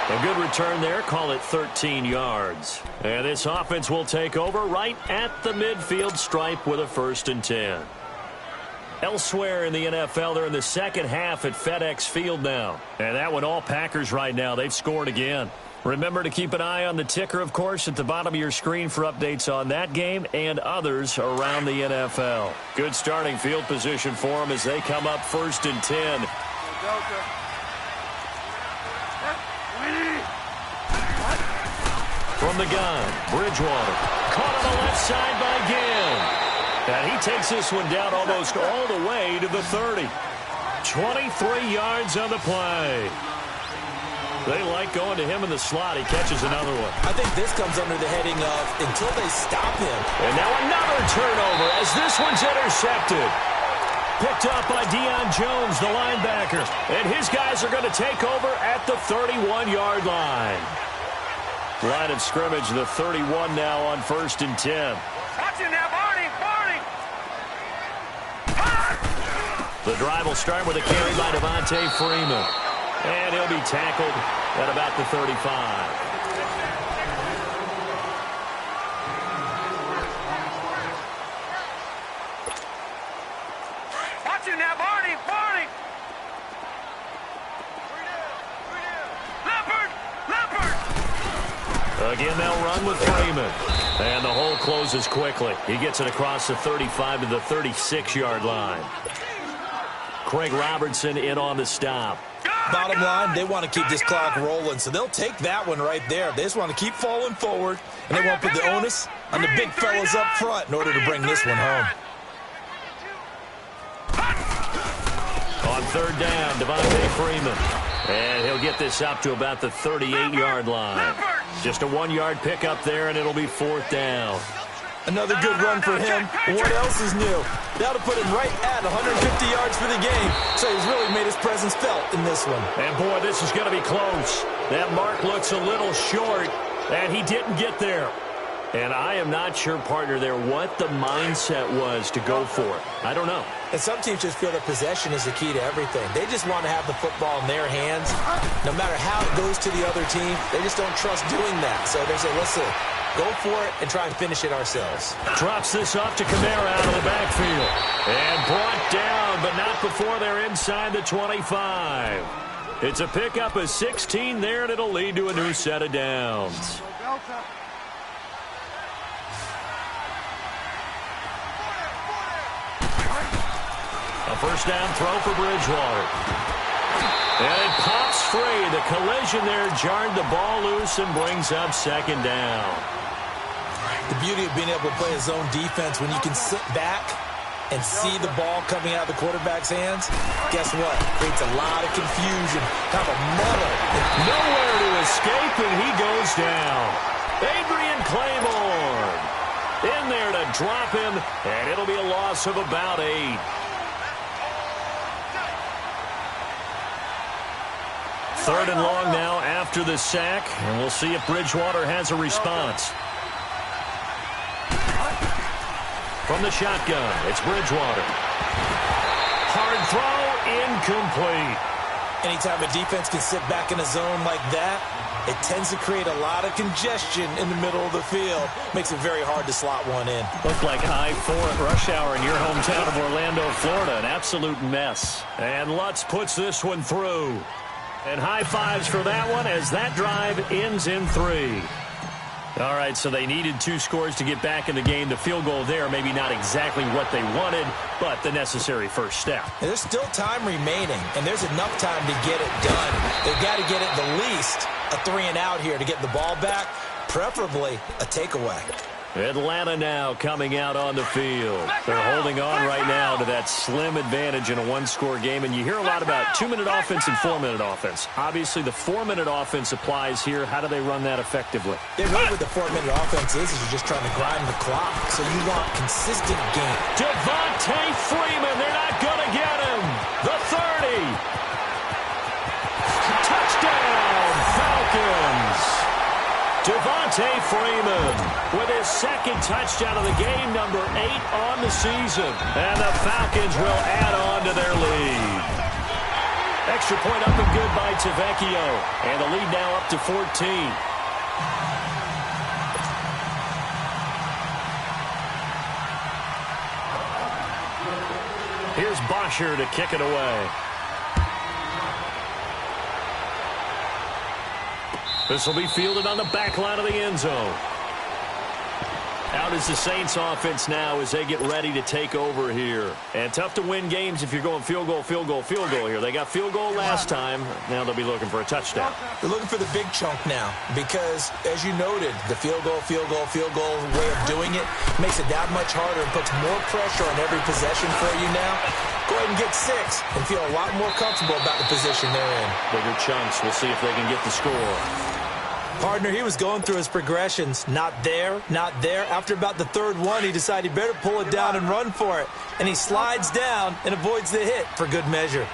A good return there. Call it 13 yards. And this offense will take over right at the midfield stripe with a 1st and 10. Elsewhere in the NFL, they're in the second half at FedEx Field now. And that one all Packers right now. They've scored again. Remember to keep an eye on the ticker, of course, at the bottom of your screen for updates on that game and others around the NFL. Good starting field position for them as they come up 1st and 10. From the gun, Bridgewater. Caught on the left side by Ginn. And he takes this one down almost all the way to the 30. 23 yards on the play. They like going to him in the slot. He catches another one. I think this comes under the heading of until they stop him. And now another turnover as this one's intercepted. Picked up by Deion Jones, the linebacker. And his guys are going to take over at the 31-yard line. Line of scrimmage, the 31 now on 1st and 10. Watch him now, Barney! The drive will start with a carry by Devontae Freeman. And he'll be tackled at about the 35. Watch him now, Barney! Again, they'll run with Freeman. And the hole closes quickly. He gets it across the 35 to the 36-yard line. Craig Robertson in on the stop. Bottom line, they want to keep this clock rolling, so they'll take that one right there. They just want to keep falling forward, and they won't put the onus on the big fellas up front in order to bring this one home. On third down, Devontae Freeman. And he'll get this up to about the 38-yard line. Just a 1-yard pickup there, and it'll be fourth down. Another good run for him. What else is new? That'll put him right at 150 yards for the game. So he's really made his presence felt in this one. And, boy, this is going to be close. That mark looks a little short, and he didn't get there. And I am not sure, partner, there what the mindset was to go for it. I don't know. And some teams just feel that possession is the key to everything. They just want to have the football in their hands. No matter how it goes to the other team, they just don't trust doing that. So they say, listen, go for it and try and finish it ourselves. Drops this off to Kamara out of the backfield. And brought down, but not before they're inside the 25. It's a pickup of 16 there, and it'll lead to a new set of downs. A first down throw for Bridgewater. And it pops free. The collision there jarred the ball loose and brings up second down. The beauty of being able to play a zone defense when you can sit back and see the ball coming out of the quarterback's hands, guess what? Creates a lot of confusion. Kind of a muddle. Nowhere to escape, and he goes down. Adrian Claiborne in there to drop him, and it'll be a loss of about 8. Third and long now after the sack, and we'll see if Bridgewater has a response. From the shotgun, it's Bridgewater. Hard throw, incomplete. Anytime a defense can sit back in a zone like that, it tends to create a lot of congestion in the middle of the field. Makes it very hard to slot one in. Looked like I-4 at rush hour in your hometown of Orlando, Florida. An absolute mess. And Lutz puts this one through. And high fives for that one as that drive ends in 3. All right, so they needed 2 scores to get back in the game. The field goal there, maybe not exactly what they wanted, but the necessary first step. And there's still time remaining, and there's enough time to get it done. They've got to get it the least a 3-and-out here to get the ball back, preferably a takeaway. Atlanta now coming out on the field. They're holding on right now to that slim advantage in a 1-score game. And you hear a lot about 2-minute offense and 4-minute offense. Obviously, the 4-minute offense applies here. How do they run that effectively? They really what the 4-minute offense is you're just trying to grind the clock. So you want consistent game. Devontae Freeman, they're not going to get him. The 30. Touchdown, Falcons. Devontae Freeman with his second touchdown of the game, number 8 on the season. And the Falcons will add on to their lead. Extra point up and good by Tavecchio. And the lead now up to 14. Here's Bosher to kick it away. This will be fielded on the back line of the end zone. Out is the Saints offense now as they get ready to take over here. And tough to win games if you're going field goal, field goal, field goal here. They got field goal last time. Now they'll be looking for a touchdown. They're looking for the big chunk now because, as you noted, the field goal way of doing it makes it that much harder and puts more pressure on every possession for you now. Go ahead and get 6 and feel a lot more comfortable about the position they're in. Bigger chunks. We'll see if they can get the score. Partner, he was going through his progressions. Not there, not there. After about the third one, he decided he better pull it down and run for it. And he slides down and avoids the hit for good measure.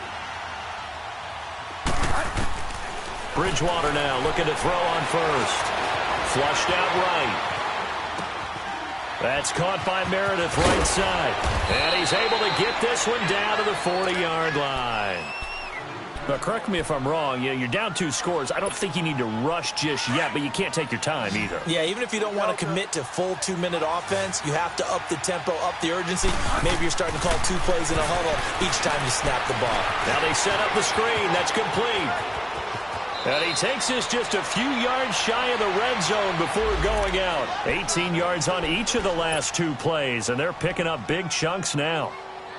Bridgewater now looking to throw on first. Flushed out right. That's caught by Meredith right side. And he's able to get this one down to the 40-yard line. But correct me if I'm wrong, you're down 2 scores. I don't think you need to rush just yet, but you can't take your time either. Yeah, even if you don't want to commit to full 2-minute offense, you have to up the tempo, up the urgency. Maybe you're starting to call 2 plays in a huddle each time you snap the ball. Now they set up the screen. That's complete. And he takes this just a few yards shy of the red zone before going out. 18 yards on each of the last 2 plays, and they're picking up big chunks now.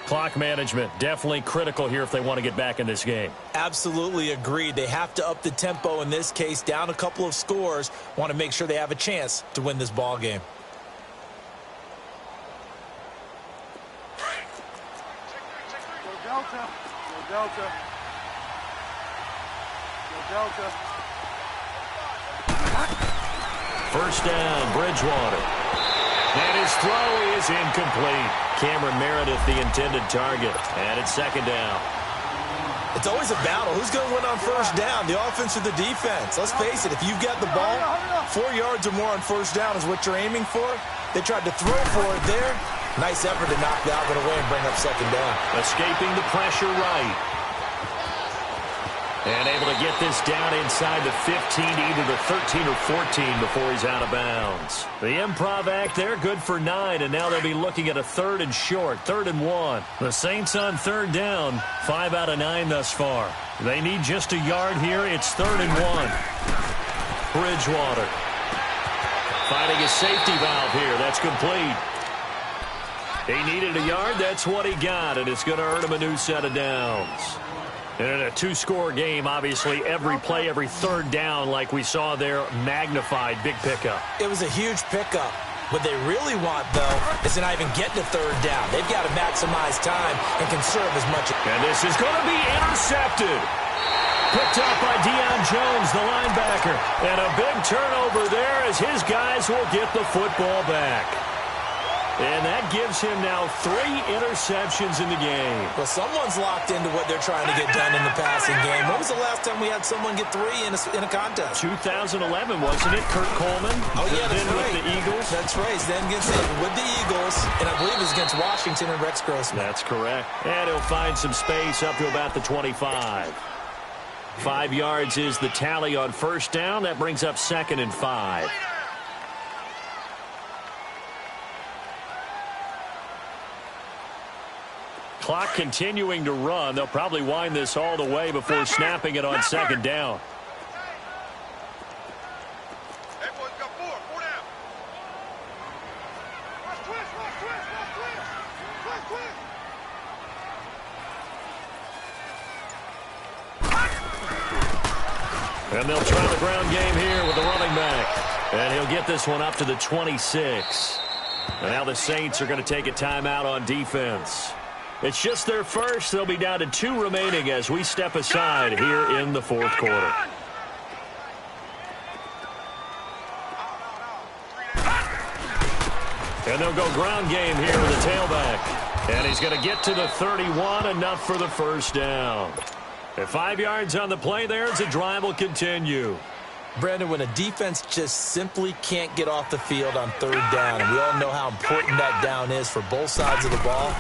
Clock management, definitely critical here if they want to get back in this game. Absolutely agreed. They have to up the tempo in this case, down a couple of scores. Want to make sure they have a chance to win this ball game. Delta. Delta. Delta. First down, Bridgewater. And his throw is incomplete. Cameron Meredith, the intended target. And it's second down. It's always a battle. Who's going to win on first down, the offense or the defense? Let's face it, if you've got the ball, 4 yards or more on first down is what you're aiming for. They tried to throw for it there. Nice effort to knock that one away and bring up second down. Escaping the pressure right. And able to get this down inside the 15 to either the 13 or 14 before he's out of bounds. The improv act there, good for 9, and now they'll be looking at a 3rd and short, 3rd and 1. The Saints on 3rd down, 5 out of 9 thus far. They need just a yard here. It's 3rd and 1. Bridgewater finding his safety valve here. That's complete. He needed a yard. That's what he got, and it's going to earn him a new set of downs. And in a 2-score game, obviously, every play, every 3rd down, like we saw there, magnified, big pickup. It was a huge pickup. What they really want, though, is to not even get to 3rd down. They've got to maximize time and conserve as much. And this is going to be intercepted. Picked up by Deion Jones, the linebacker. And a big turnover there as his guys will get the football back. And that gives him now 3 interceptions in the game. Well, someone's locked into what they're trying to get done in the passing game. When was the last time we had someone get 3 in a contest? 2011, wasn't it? Kurt Coleman. Oh, yeah, that's right. With the Eagles. That's right. Then with the Eagles, and I believe it was against Washington and Rex Grossman. That's correct. And he'll find some space up to about the 25. 5 yards is the tally on first down. That brings up 2nd and 5. Clock continuing to run. They'll probably wind this all the way before snapping it on 2nd down. Hey, boys, got 4 down. And they'll try the ground game here with the running back. And he'll get this one up to the 26. And now the Saints are going to take a timeout on defense. It's just their first. They'll be down to 2 remaining as we step aside here in the 4th quarter. And they'll go ground game here with the tailback. And he's going to get to the 31, enough for the first down. At 5 yards on the play there, as the drive will continue. Brandon, when a defense just simply can't get off the field on 3rd down, and we all know how important that down is for both sides of the ball,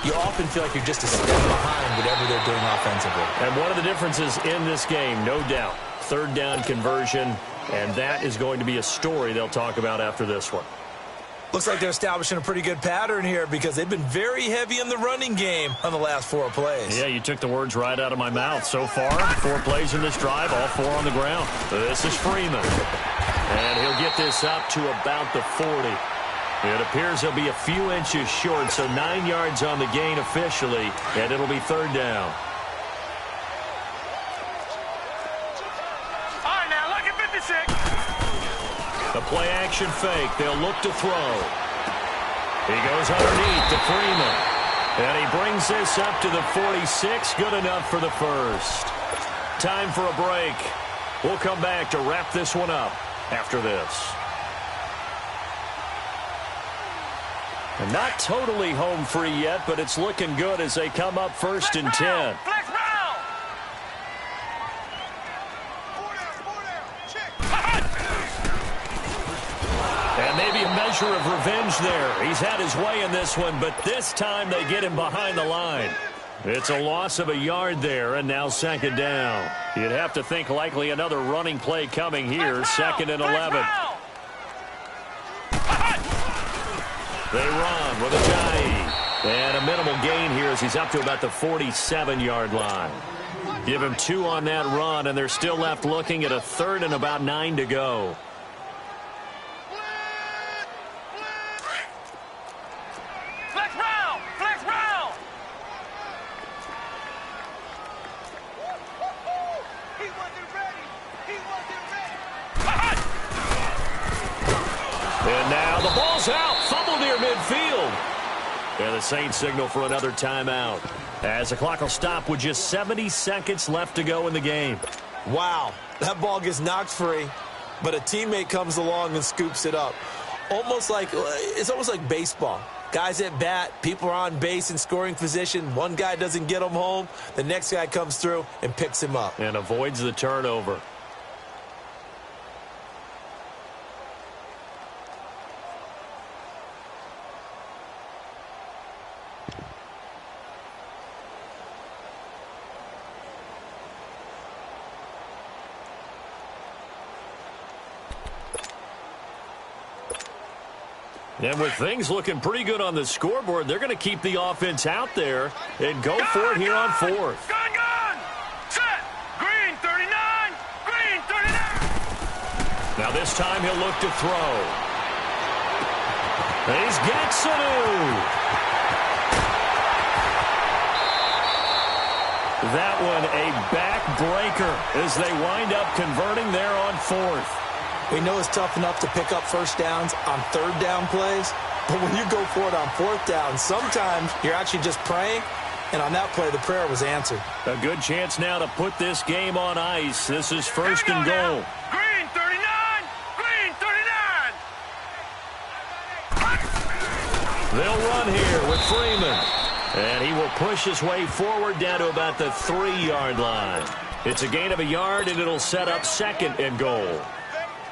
you often feel like you're just a step behind whatever they're doing offensively. And one of the differences in this game, no doubt, 3rd down conversion, and that is going to be a story they'll talk about after this one. Looks like they're establishing a pretty good pattern here because they've been very heavy in the running game on the last 4 plays. Yeah, you took the words right out of my mouth. So far, 4 plays in this drive, all 4 on the ground. This is Freeman. And he'll get this up to about the 40. It appears he'll be a few inches short, so 9 yards on the gain officially, and it'll be 3rd down. All right, now, look at 56. The play-action fake. They'll look to throw. He goes underneath to Freeman. And he brings this up to the 46. Good enough for the first. Time for a break. We'll come back to wrap this one up after this. And not totally home free yet, but it's looking good as they come up 1st and 10. And maybe a measure of revenge there. He's had his way in this one, but this time they get him behind the line. It's a loss of a yard there, and now 2nd down. You'd have to think likely another running play coming here, 2nd and 11. They run with Ajayi. And a minimal gain here as he's up to about the 47-yard line. Give him 2 on that run, and they're still left looking at a third and about 9 to go. Flex round! Flex round! He wasn't ready! He wasn't ready! And now the ball's out. Fumble near midfield. And the Saints signal for another timeout, as the clock will stop with just 70 seconds left to go in the game. Wow, that ball gets knocked free, but a teammate comes along and scoops it up. It's almost like baseball. Guys at bat, people are on base in scoring position. One guy doesn't get him home. The next guy comes through and picks him up. And avoids the turnover. And with things looking pretty good on the scoreboard, they're going to keep the offense out there and go for it here on 4th. Gun, gun! Set! Green 39! Green 39! Now this time he'll look to throw. He's got Sanu. That one a backbreaker as they wind up converting there on 4th. We know it's tough enough to pick up first downs on third down plays, but when you go for it on 4th down, sometimes you're actually just praying, and on that play, the prayer was answered. A good chance now to put this game on ice. This is 1st and goal. Green 39! Green 39! They'll run here with Freeman, and he will push his way forward down to about the 3-yard line. It's a gain of a yard, and it'll set up 2nd and goal.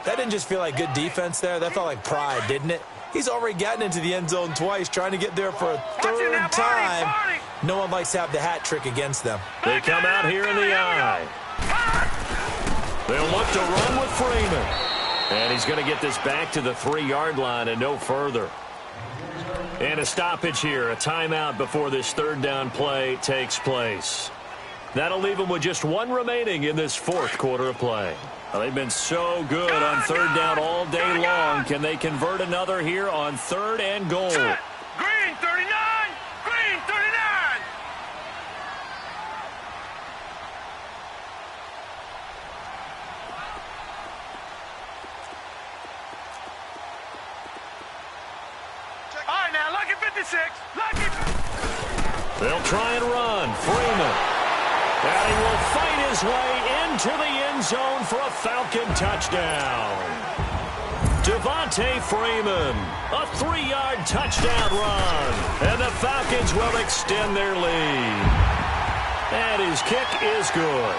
That didn't just feel like good defense there. That felt like pride, didn't it? He's already gotten into the end zone twice, trying to get there for a 3rd time. No one likes to have the hat trick against them. They come out here in the eye. They'll look to run with Freeman. And he's going to get this back to the 3-yard line and no further. And a stoppage here, a timeout before this 3rd down play takes place. That'll leave them with just 1 remaining in this 4th quarter of play. Well, they've been so good on 3rd down all day long. Can they convert another here on 3rd and goal? Green 39! Green 39! All right, now, lucky 56. Lucky. They'll try and run. Freeman. And he will fight his way into the end zone for a Falcon touchdown. Devontae Freeman, a 3-yard touchdown run. And the Falcons will extend their lead. And his kick is good.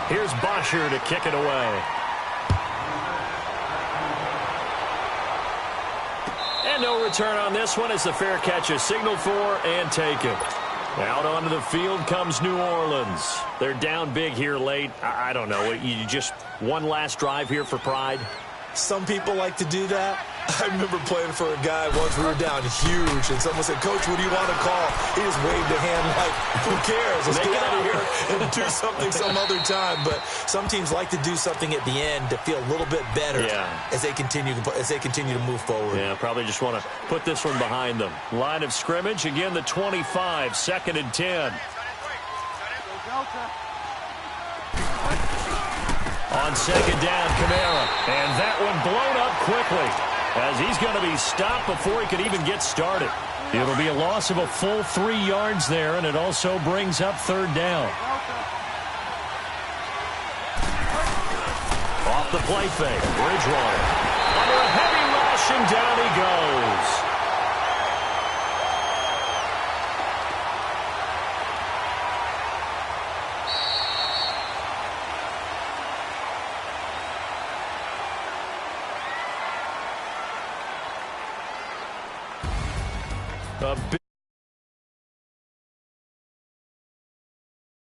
Here's Bosher to kick it away. And no return on this one as the fair catch is signaled for and taken. Out onto the field comes New Orleans. They're down big here late. I don't know. You just one last drive here for pride? Some people like to do that. I remember playing for a guy once. We were down huge, and someone said, "Coach, what do you want to call?" He just waved a hand like, "Who cares? Let's get out of here and do something some other time." But some teams like to do something at the end to feel a little bit better as they continue to move forward. Yeah, probably just want to put this one behind them. Line of scrimmage again, the 25, 2nd and 10. On 2nd down, Kamara, and that one blown up quickly as he's going to be stopped before he could even get started. It'll be a loss of a full 3 yards there, and it also brings up 3rd down. Off the play fake, Bridgewater. Under a heavy rush, and down he goes. A big